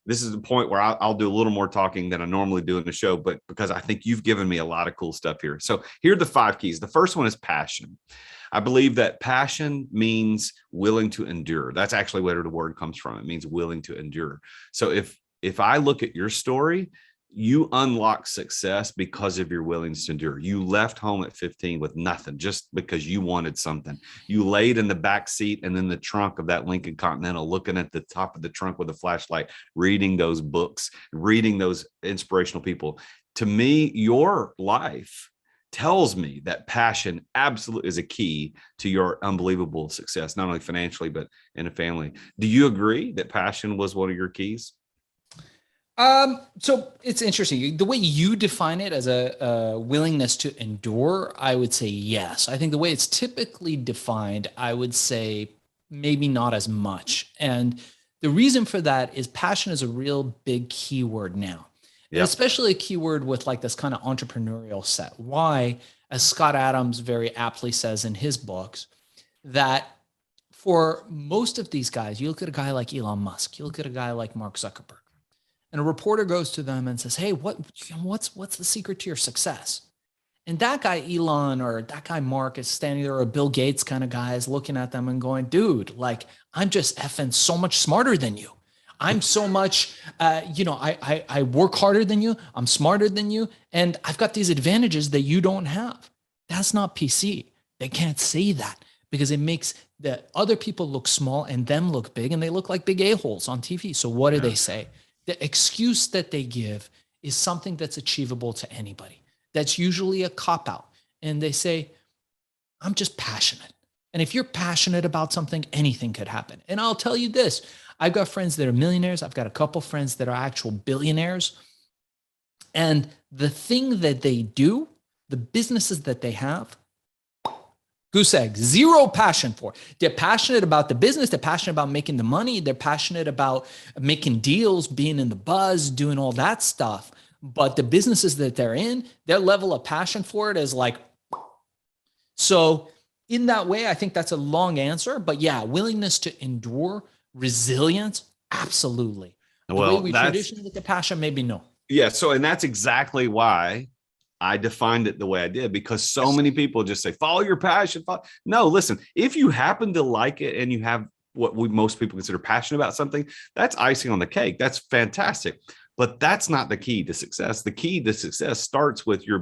this is the point where I'll do a little more talking than I normally do in the show, but because I think you've given me a lot of cool stuff here. So here are the 5 keys. The first one is passion. I believe that passion means willing to endure. That's actually where the word comes from. It means willing to endure. So if I look at your story, you unlock success because of your willingness to endure. You left home at 15 with nothing just because you wanted something. You laid in the back seat and in the trunk of that Lincoln Continental, looking at the top of the trunk with a flashlight, reading those books, reading those inspirational people. To me, your life tells me that passion absolutely is a key to your unbelievable success, not only financially, but in a family. Do you agree that passion was one of your keys? So it's interesting. The way you define it as a willingness to endure, I would say yes. I think the way it's typically defined, I would say maybe not as much. And the reason for that is passion is a real big keyword now. Yep. And especially a keyword with like this kind of entrepreneurial set. Why, as Scott Adams very aptly says in his books, that for most of these guys, you look at a guy like Elon Musk, you look at a guy like Mark Zuckerberg, and a reporter goes to them and says, hey, what's the secret to your success? And that guy, Elon, or that guy, Mark, is standing there, or Bill Gates kind of guy is looking at them and going, dude, like, I'm just effing so much smarter than you. I'm so much, I work harder than you. I'm smarter than you. And I've got these advantages that you don't have. That's not PC. They can't say that because it makes the other people look small and them look big, and they look like big a-holes on TV. So what do they say? The excuse that they give is something that's achievable to anybody. That's usually a cop-out. And they say, I'm just passionate. And if you're passionate about something, anything could happen. And I'll tell you this, I've got friends that are millionaires. I've got a couple friends that are actual billionaires. And the thing that they do, the businesses that they have, goose egg, zero passion for. They're passionate about the business. They're passionate about making the money. They're passionate about making deals, being in the buzz, doing all that stuff. But the businesses that they're in, their level of passion for it is like, so in that way, I think that's a long answer, but yeah, willingness to endure, resilience, absolutely. The way we traditionally look at passion, maybe no. Yeah. So, and that's exactly why I defined it the way I did, because so many people just say, follow your passion. No, listen, if you happen to like it and you have what most people consider passionate about something, that's icing on the cake. That's fantastic. But that's not the key to success. The key to success starts with your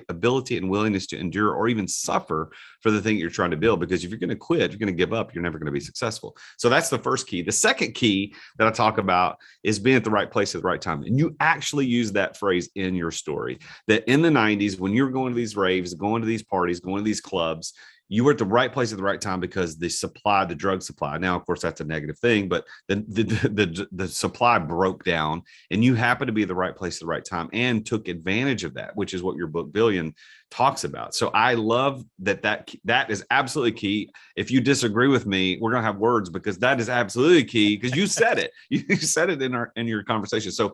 ability and willingness to endure or even suffer for the thing you're trying to build. Because if you're going to quit, you're going to give up, you're never going to be successful. So that's the first key. The second key that I talk about is being at the right place at the right time. And you actually use that phrase in your story, that in the 90s, when you were going to these raves, going to these parties, going to these clubs, you were at the right place at the right time because the drug supply. Now, of course, that's a negative thing, but the supply broke down, and you happened to be at the right place at the right time and took advantage of that, which is what your book Billion talks about. So I love that is absolutely key. If you disagree with me, we're going to have words, because that is absolutely key, because you said it. You said it in your conversation. So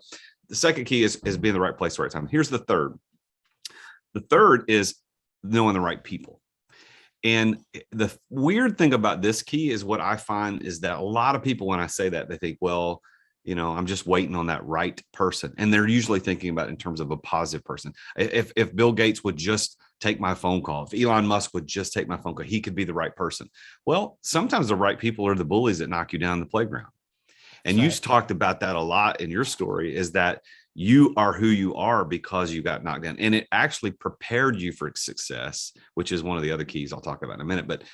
the second key is being in the right place at the right time. Here's the third. The third is knowing the right people. And the weird thing about this key is what I find is that a lot of people, when I say that, they think, well, I'm just waiting on that right person. And they're usually thinking about it in terms of a positive person. If Bill Gates would just take my phone call, if Elon Musk would just take my phone call, he could be the right person. Well, sometimes the right people are the bullies that knock you down the playground. And you talked about that a lot in your story, is that you are who you are because you got knocked down, and it actually prepared you for success, which is one of the other keys I'll talk about in a minute. But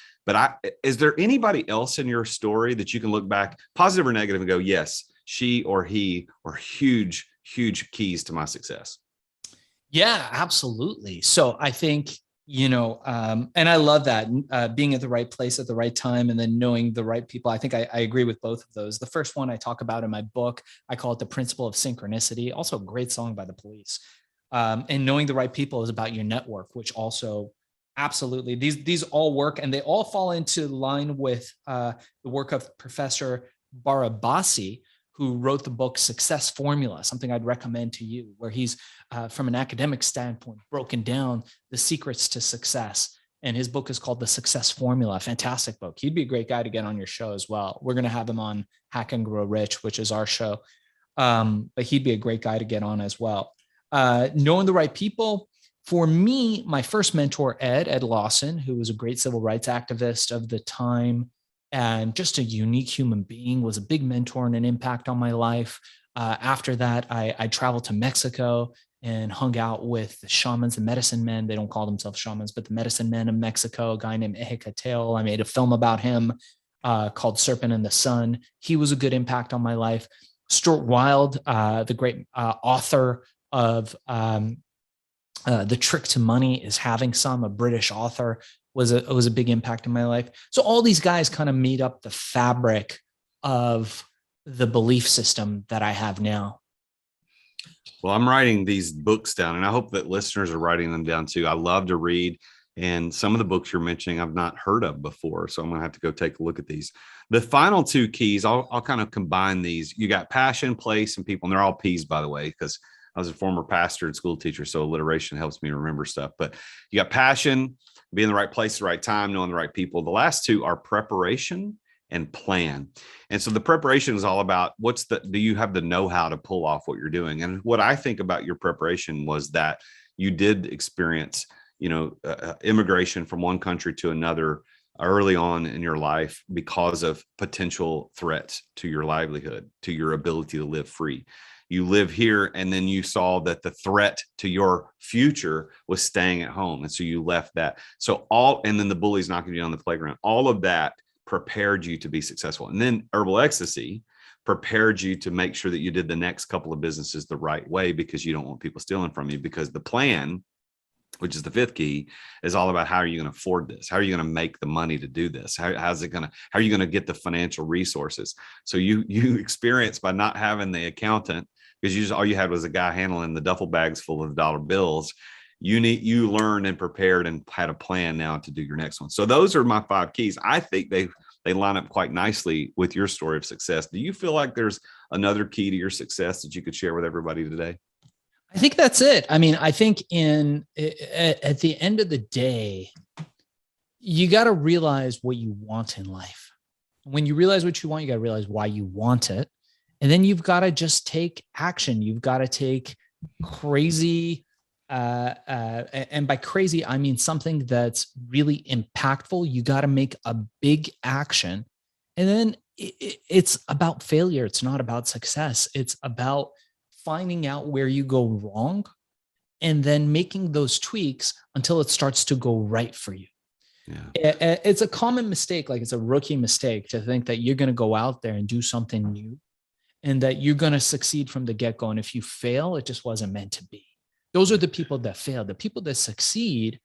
is there anybody else in your story that you can look back, positive or negative, and go, yes, she or he are huge, huge keys to my success? Yeah, absolutely. So I think, and I love that, being at the right place at the right time and then knowing the right people. I think I agree with both of those. The first one I talk about in my book, I call it the principle of synchronicity. Also a great song by the Police. And knowing the right people is about your network, which also absolutely, these all work, and they all fall into line with the work of Professor Barabasi, who wrote the book Success Formula, something I'd recommend to you, where he's, from an academic standpoint, broken down the secrets to success. And his book is called The Success Formula. Fantastic book. He'd be a great guy to get on your show as well. We're going to have him on Hack and Grow Rich, which is our show. But he'd be a great guy to get on as well. Knowing the right people. For me, my first mentor, Ed Lawson, who was a great civil rights activist of the time, and just a unique human being, was a big mentor and an impact on my life. After that, I traveled to Mexico and hung out with the shamans and medicine men. They don't call themselves shamans, but the medicine men of Mexico, a guy named Ejecatel. I made a film about him called Serpent in the Sun. He was a good impact on my life. Stuart Wilde, the great author of The Trick to Money is Having Some, a British author, was a big impact in my life. So all these guys kind of made up the fabric of the belief system that I have now. Well, I'm writing these books down, and I hope that listeners are writing them down too. I love to read, and some of the books you're mentioning I've not heard of before, so I'm going to have to go take a look at these. The final two keys, I'll kind of combine these. You got passion, place, and people, and they're all P's, by the way, because I was a former pastor and school teacher, so alliteration helps me remember stuff. But you got passion, be in the right place at the right time, knowing the right people. The last two are preparation and plan. And so the preparation is all about do you have the know-how to pull off what you're doing? And what I think about your preparation was that you did experience, immigration from one country to another early on in your life because of potential threats to your livelihood, to your ability to live free. You live here, and then you saw that the threat to your future was staying at home. And so you left that. And then the bullies knocking you on the playground, all of that prepared you to be successful. And then herbal ecstasy prepared you to make sure that you did the next couple of businesses the right way, because you don't want people stealing from you, because the plan, which is the fifth key, is all about how are you going to afford this? How are you going to make the money to do this? How are you going to get the financial resources? So you experience by not having the accountant, because all you had was a guy handling the duffel bags full of dollar bills. You learned and prepared and had a plan now to do your next one. So those are my 5 keys. I think they line up quite nicely with your story of success. Do you feel like there's another key to your success that you could share with everybody today? I think that's it. I mean, I think at the end of the day, you got to realize what you want in life. When you realize what you want, you got to realize why you want it. And then you've got to just take action. You've got to take crazy, and by crazy, I mean something that's really impactful. You got to make a big action. And then it's about failure. It's not about success. It's about finding out where you go wrong and then making those tweaks until it starts to go right for you. Yeah. It's a common mistake. Like, it's a rookie mistake to think that you're going to go out there and do something new and that you're going to succeed from the get-go. And if you fail, it just wasn't meant to be. Those are the people that fail. The people that succeed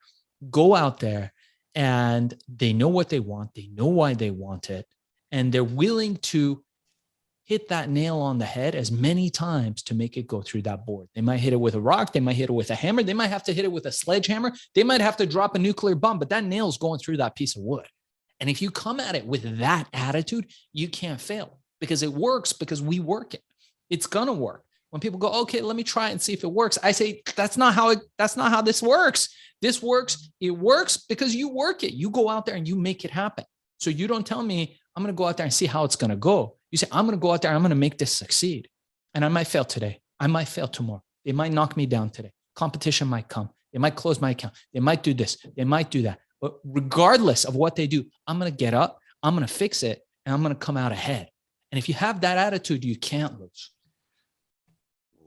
go out there and they know what they want. They know why they want it. And they're willing to hit that nail on the head as many times to make it go through that board. They might hit it with a rock. They might hit it with a hammer. They might have to hit it with a sledgehammer. They might have to drop a nuclear bomb, but that nail's going through that piece of wood. And if you come at it with that attitude, you can't fail, because it works, because we work it. It's going to work. When people go, okay, let me try it and see if it works. I say, that's not how this works. This works. It works because you work it. You go out there and you make it happen. So you don't tell me, I'm going to go out there and see how it's going to go. You say, I'm going to go out there and I'm going to make this succeed. And I might fail today. I might fail tomorrow. They might knock me down today. Competition might come. They might close my account. They might do this. They might do that. But regardless of what they do, I'm going to get up. I'm going to fix it. And I'm going to come out ahead. And if you have that attitude, you can't lose.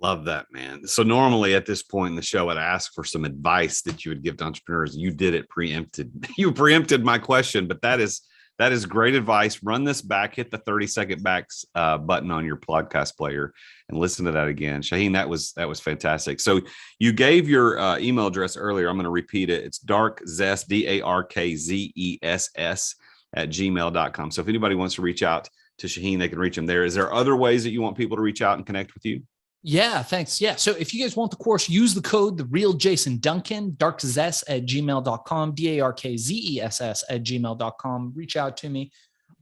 Love that, man. So normally at this point in the show, I'd ask for some advice that you would give to entrepreneurs. You did it preempted. You preempted my question, but that is great advice. Run this back, hit the 30-second back button on your podcast player and listen to that again. Shaahin, that was fantastic. So you gave your email address earlier. I'm going to repeat it. It's darkzess, DARKZESS @gmail.com. So if anybody wants to reach out to Shaahin, they can reach him there. Is there other ways that you want people to reach out and connect with you? Yeah, thanks. Yeah. So if you guys want the course, use the code, TheRealJasonDuncan, darkzess @gmail.com, DARKZESS @gmail.com. Reach out to me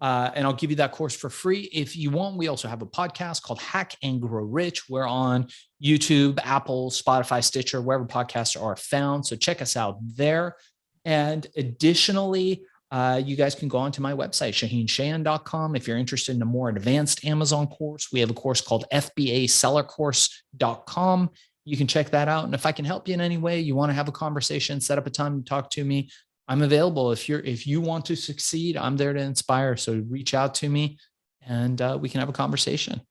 and I'll give you that course for free. If you want, we also have a podcast called Hack and Grow Rich. We're on YouTube, Apple, Spotify, Stitcher, wherever podcasts are found. So check us out there. And additionally, you guys can go onto my website, ShaahinShahan.com. If you're interested in a more advanced Amazon course, we have a course called FBA Seller Course.com. You can check that out. And if I can help you in any way, you want to have a conversation, set up a time to talk to me, I'm available. If you want to succeed, I'm there to inspire. So reach out to me and we can have a conversation.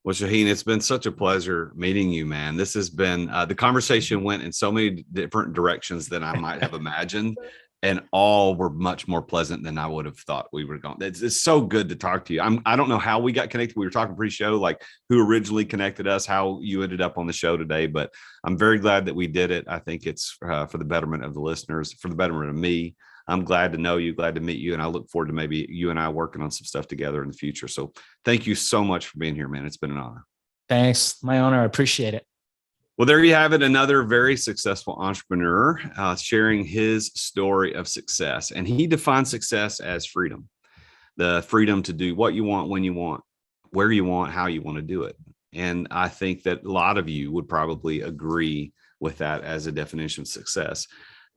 Well, Shaahin, it's been such a pleasure meeting you, man. This has been, the conversation went in so many different directions than I might have imagined. And all were much more pleasant than I would have thought we were going. It's so good to talk to you. I don't know how we got connected. We were talking pre-show, like who originally connected us, how you ended up on the show today. But I'm very glad that we did it. I think it's for the betterment of the listeners, for the betterment of me. I'm glad to know you, glad to meet you. And I look forward to maybe you and I working on some stuff together in the future. So thank you so much for being here, man. It's been an honor. Thanks. My honor. I appreciate it. Well, there you have it. Another very successful entrepreneur sharing his story of success. And he defines success as freedom, the freedom to do what you want, when you want, where you want, how you want to do it. And I think that a lot of you would probably agree with that as a definition of success.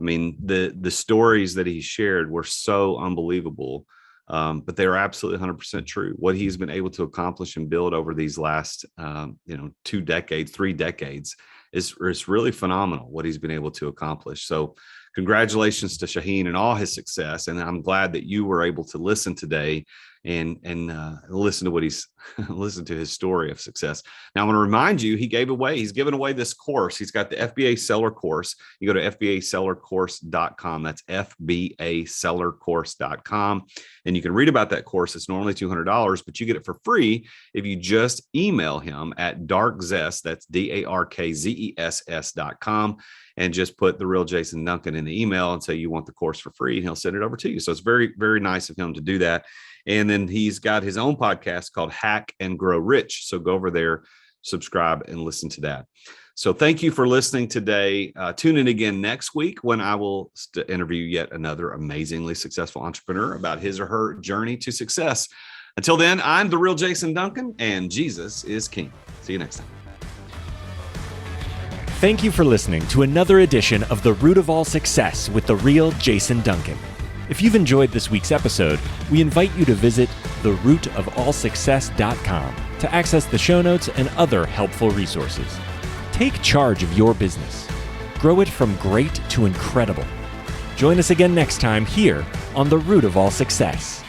I mean, the stories that he shared were so unbelievable, but they are absolutely 100% true. What he's been able to accomplish and build over these last, 2 decades, 3 decades is really phenomenal what he's been able to accomplish. So congratulations to Shaahin and all his success. And I'm glad that you were able to listen today and listen to what listen to his story of success. Now, I want to remind you, he's given away this course. He's got the FBA Seller Course. You go to FBASellerCourse.com. That's FBASellerCourse.com. And you can read about that course. It's normally $200, but you get it for free if you just email him at darkzess, that's DARKZESS.com, and just put The Real Jason Duncan in the email and say you want the course for free, and he'll send it over to you. So it's very, very nice of him to do that. And then he's got his own podcast called Hack and Grow Rich. So go over there, subscribe, and listen to that. So thank you for listening today. Tune in again next week when I will interview yet another amazingly successful entrepreneur about his or her journey to success. Until then, I'm The Real Jason Duncan, and Jesus is King. See you next time. Thank you for listening to another edition of The Root of All Success with The Real Jason Duncan. If you've enjoyed this week's episode, we invite you to visit therootofallsuccess.com to access the show notes and other helpful resources. Take charge of your business. Grow it from great to incredible. Join us again next time here on The Root of All Success.